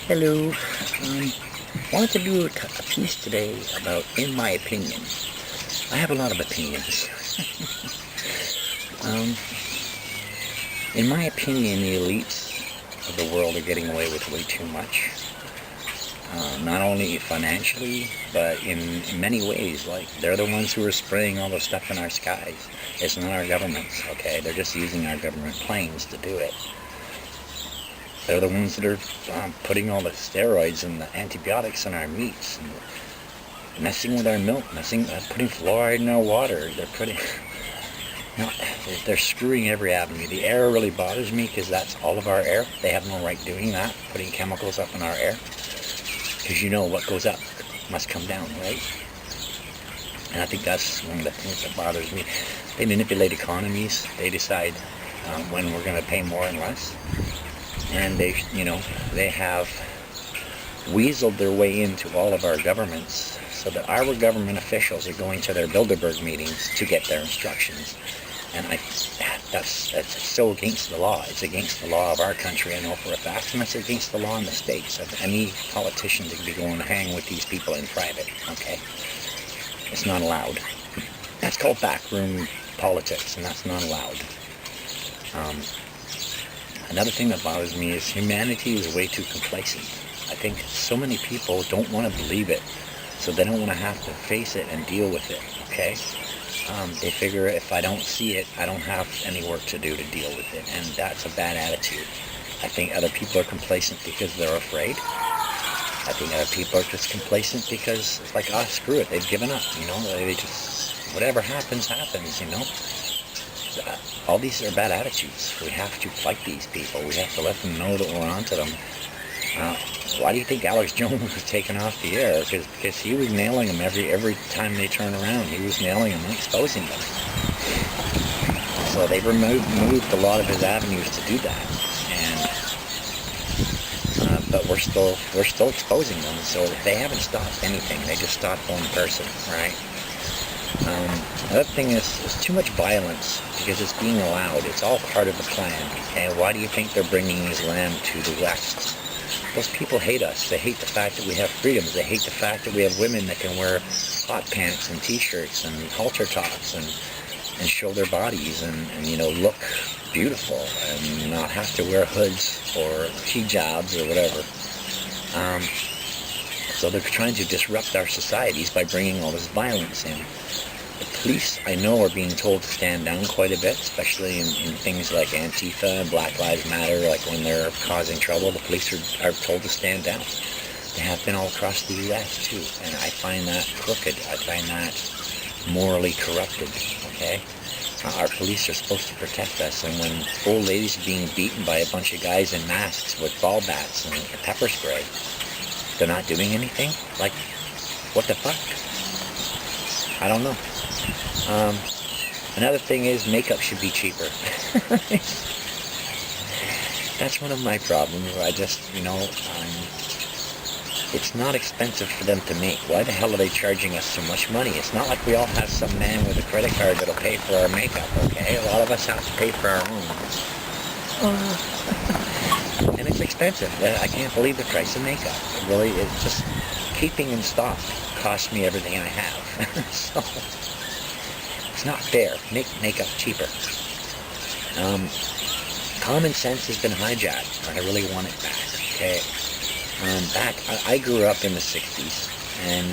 Hello. Wanted to do a piece today about, in my opinion. I have a lot of opinions. um, in my opinion, the elites of the world are getting away with way too much. Not only financially, but in many ways. Like, they're the ones who are spraying all the stuff in our skies. It's not our governments, okay? They're just using our government planes to do it. They're the ones that are putting all the steroids and the antibiotics in our meats, and messing with our milk, putting fluoride in our water. They're screwing every avenue. The air really bothers me because that's all of our air. They have no right doing that, putting chemicals up in our air. Because you know what goes up must come down, right? And I think that's one of the things that bothers me. They manipulate economies. They decide when we're going to pay more and less. And they have weaseled their way into all of our governments so that our government officials are going to their Bilderberg meetings to get their instructions. And that's so against the law. It's against the law of our country, I know for a fact, and it's against the law in the States of any politician to be going to hang with these people in private, okay? It's not allowed. That's called backroom politics, and that's not allowed. Another thing that bothers me is humanity is way too complacent. I think so many people don't want to believe it, so they don't want to have to face it and deal with it, okay? They figure if I don't see it, I don't have any work to do to deal with it, and that's a bad attitude. I think other people are complacent because they're afraid. I think other people are just complacent because it's like, screw it, they've given up, they just, whatever happens, happens, All these are bad attitudes. We have to fight these people. We have to let them know that we're onto them. Why do you think Alex Jones was taken off the air? Because he was nailing them every time they turn around. He was nailing them and exposing them. So they've removed a lot of his avenues to do that. But we're still exposing them. So they haven't stopped anything. They just stopped one person, right? Another thing is too much violence because it's being allowed. It's all part of the plan. And why do you think they're bringing Islam to the West? Those people hate us. They hate the fact that we have freedoms. They hate the fact that we have women that can wear hot pants and t-shirts and halter tops and show their bodies and look beautiful and not have to wear hoods or hijabs or whatever. So they're trying to disrupt our societies by bringing all this violence in. The police, I know, are being told to stand down quite a bit, especially in things like Antifa and Black Lives Matter, like when they're causing trouble, the police are told to stand down. They have been all across the U.S. too, and I find that crooked. I find that morally corrupted, okay? Our police are supposed to protect us, and when old ladies are being beaten by a bunch of guys in masks with ball bats and pepper spray, they're not doing anything? Like, what the fuck? I don't know. Another thing is makeup should be cheaper. That's one of my problems. I just, it's not expensive for them to make. Why the hell are they charging us so much money? It's not like we all have some man with a credit card that'll pay for our makeup, okay? A lot of us have to pay for our own. And it's expensive. I can't believe the price of makeup. It really is. Just keeping in stock costs me everything I have. So it's not fair. Make makeup cheaper. Common sense has been hijacked. I really want it back. Okay. I grew up in the 60s and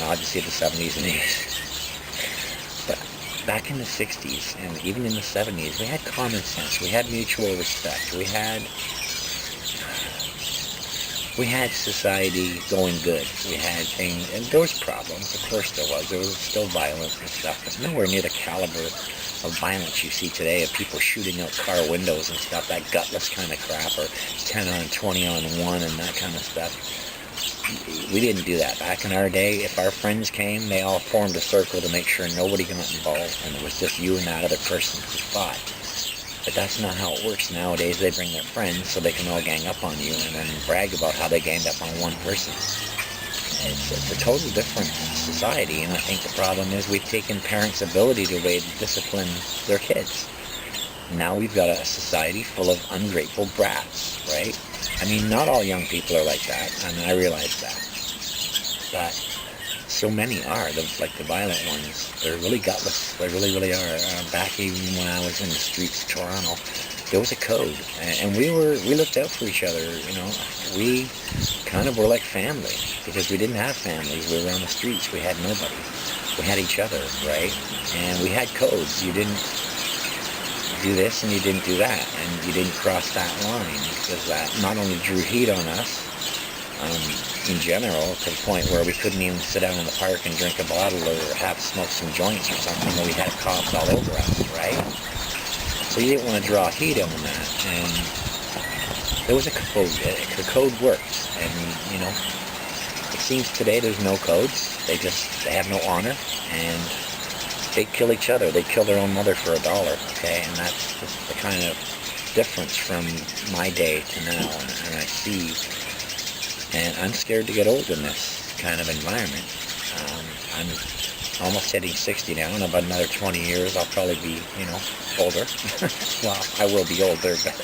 obviously the 70s and 80s. But back in the 60s and even in the 70s, we had common sense. We had mutual respect. We had society going good. We had things, and there was problems. Of course there was. There was still violence and stuff, but nowhere near the caliber of violence you see today of people shooting out car windows and stuff, that gutless kind of crap, or 10 on 20 on 1 and that kind of stuff. We didn't do that. Back in our day, if our friends came, they all formed a circle to make sure nobody got involved, and it was just you and that other person who fought. But that's not how it works nowadays. They bring their friends so they can all gang up on you and then brag about how they ganged up on one person. It's a totally different society, and I think the problem is we've taken parents' ability away to discipline their kids. Now we've got a society full of ungrateful brats, right? I mean, not all young people are like that, and I realize that. But so many are, like the violent ones. They're really gutless. They really, really are. Back even when I was in the streets of Toronto, there was a code, and we looked out for each other. You know, we kind of were like family because we didn't have families. We were on the streets. We had nobody. We had each other, right? And we had codes. You didn't do this and you didn't do that, and you didn't cross that line, because that not only drew heat on us in general, to the point where we couldn't even sit down in the park and drink a bottle or have smoke some joints or something, where we had cops all over us, right? So you didn't want to draw heat on that, and there was a code. The code worked, and you know, it seems today there's no codes. They have no honor, and they kill each other. They kill their own mother for $1, okay? And that's just the kind of difference from my day to now, and I see. And I'm scared to get old in this kind of environment. I'm almost hitting 60 now, and about another 20 years, I'll probably be, you know, older. Well, I will be older, but,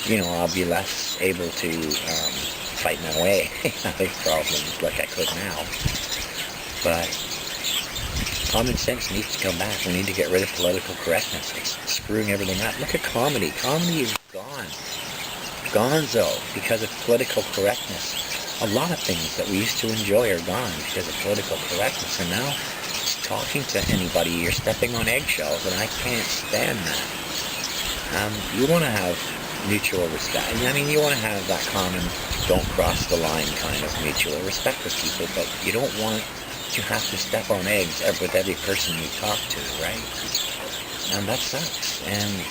you know, I'll be less able to fight my way out of problems like I could now. But common sense needs to come back. We need to get rid of political correctness. It's screwing everything up. Look at comedy. Comedy is gone. Gonzo, because of political correctness. A lot of things that we used to enjoy are gone because of political correctness. And now, just talking to anybody, you're stepping on eggshells, and I can't stand that. You want to have mutual respect. I mean, you want to have that common, don't cross the line kind of mutual respect with people, but you don't want to have to step on eggs with every person you talk to, right? And that sucks. And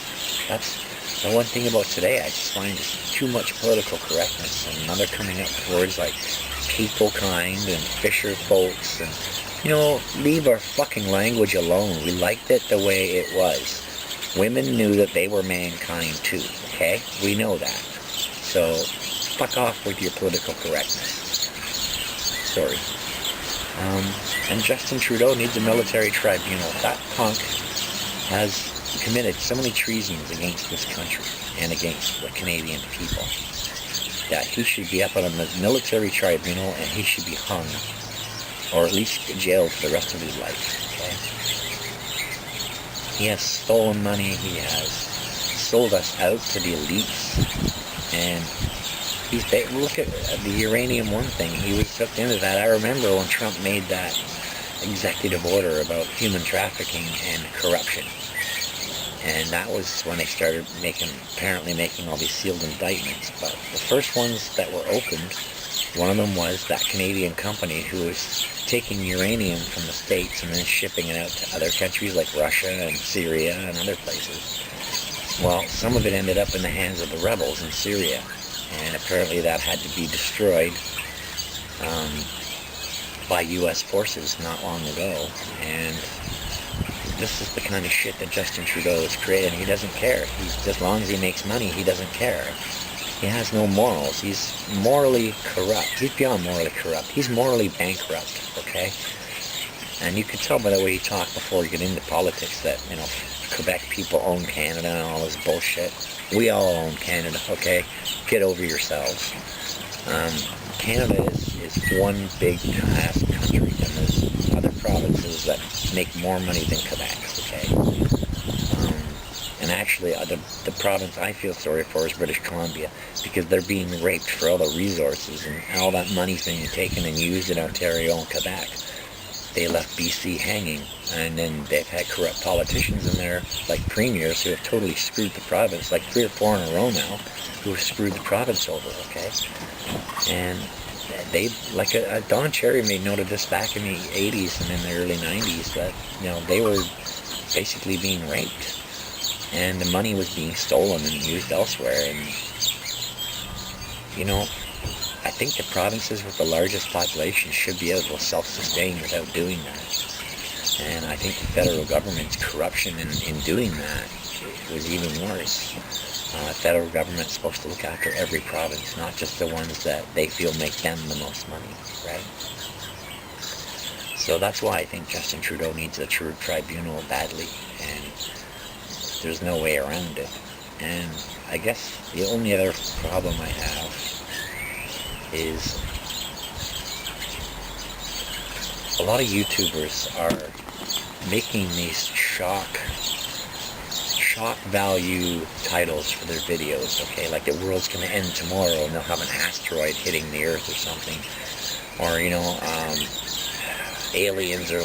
that's the one thing about today. I just find too much political correctness, and now they're coming up with words like people kind and fisher folks, and, you know, leave our fucking language alone. We liked it the way it was. Women knew that they were mankind too, okay? We know that. So, fuck off with your political correctness. Sorry. And Justin Trudeau needs a military tribunal. That punk has committed so many treasons against this country and against the Canadian people that he should be up on a military tribunal, and he should be hung, or at least jailed for the rest of his life. Okay? He has stolen money. He has sold us out to the elites, and look at the Uranium One thing. He was hooked into that. I remember when Trump made that executive order about human trafficking and corruption. And that was when they started apparently making all these sealed indictments. But the first ones that were opened, one of them was that Canadian company who was taking uranium from the States and then shipping it out to other countries like Russia and Syria and other places. Well, some of it ended up in the hands of the rebels in Syria. And apparently that had to be destroyed by U.S. forces not long ago. And this is the kind of shit that Justin Trudeau is creating. He doesn't care. As long as he makes money, he doesn't care. He has no morals. He's morally corrupt. He's beyond morally corrupt. He's morally bankrupt, okay? And you can tell by the way he talked before you get into politics that, you know, Quebec people own Canada and all this bullshit. We all own Canada, okay? Get over yourselves. Canada is one big ass country, and there's other provinces that make more money than Quebec, okay? And actually, the province I feel sorry for is British Columbia, because they're being raped for all the resources, and all that money's being taken and used in Ontario and Quebec. They left BC hanging, and then they've had corrupt politicians in there, like premiers, who have totally screwed the province, like 3 or 4 in a row now, who have screwed the province over, okay? And they, like Don Cherry made note of this back in the 80s and in the early 90s, that, you know, they were basically being raped, and the money was being stolen and used elsewhere. And, you know, I think the provinces with the largest population should be able to self-sustain without doing that. And I think the federal government's corruption in doing that was even worse. The federal government's supposed to look after every province, not just the ones that they feel make them the most money, right? So that's why I think Justin Trudeau needs a true tribunal badly. And there's no way around it. And I guess the only other problem I have is a lot of YouTubers are making these shock value titles for their videos, okay? Like the world's gonna end tomorrow and they'll have an asteroid hitting the earth or something. Or, aliens are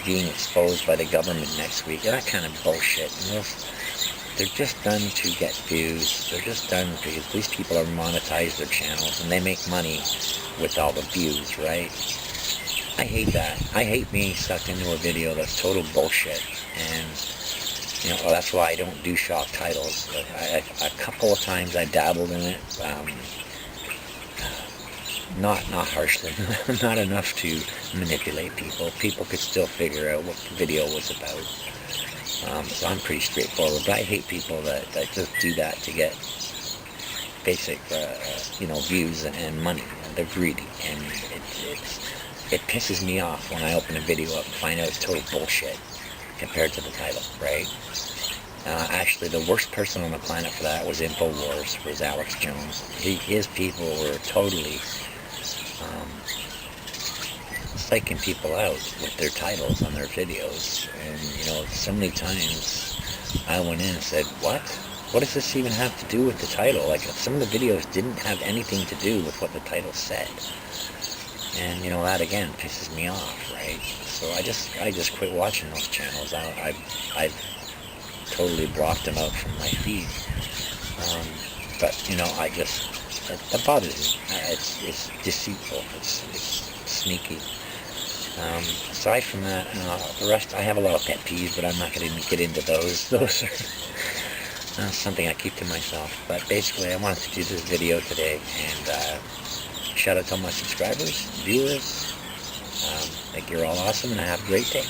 being exposed by the government next week. That kind of bullshit. They're just done to get views. They're just done because these people are monetized their channels and they make money with all the views, right? I hate that. I hate being sucked into a video that's total bullshit. And that's why I don't do shock titles. A couple of times I dabbled in it, not harshly, not enough to manipulate people. People could still figure out what the video was about. So I'm pretty straightforward, but I hate people that just do that to get basic, views and money. They're greedy, and it pisses me off when I open a video up and find out it's total bullshit compared to the title, right? Actually, the worst person on the planet for that was InfoWars, was Alex Jones. His people were totally psyching people out with their titles on their videos. And, so many times I went in and said, what? What does this even have to do with the title? Like, some of the videos didn't have anything to do with what the title said. And, that again pisses me off, right? So I just quit watching those channels. I've totally blocked them out from my feed. But, that bothers me. It's deceitful. It's sneaky. Aside from that, the rest, I have a lot of pet peeves, but I'm not going to get into those. Those are something I keep to myself. But basically, I wanted to do this video today, and shout out to all my subscribers, viewers. Think you're all awesome, and have a great day.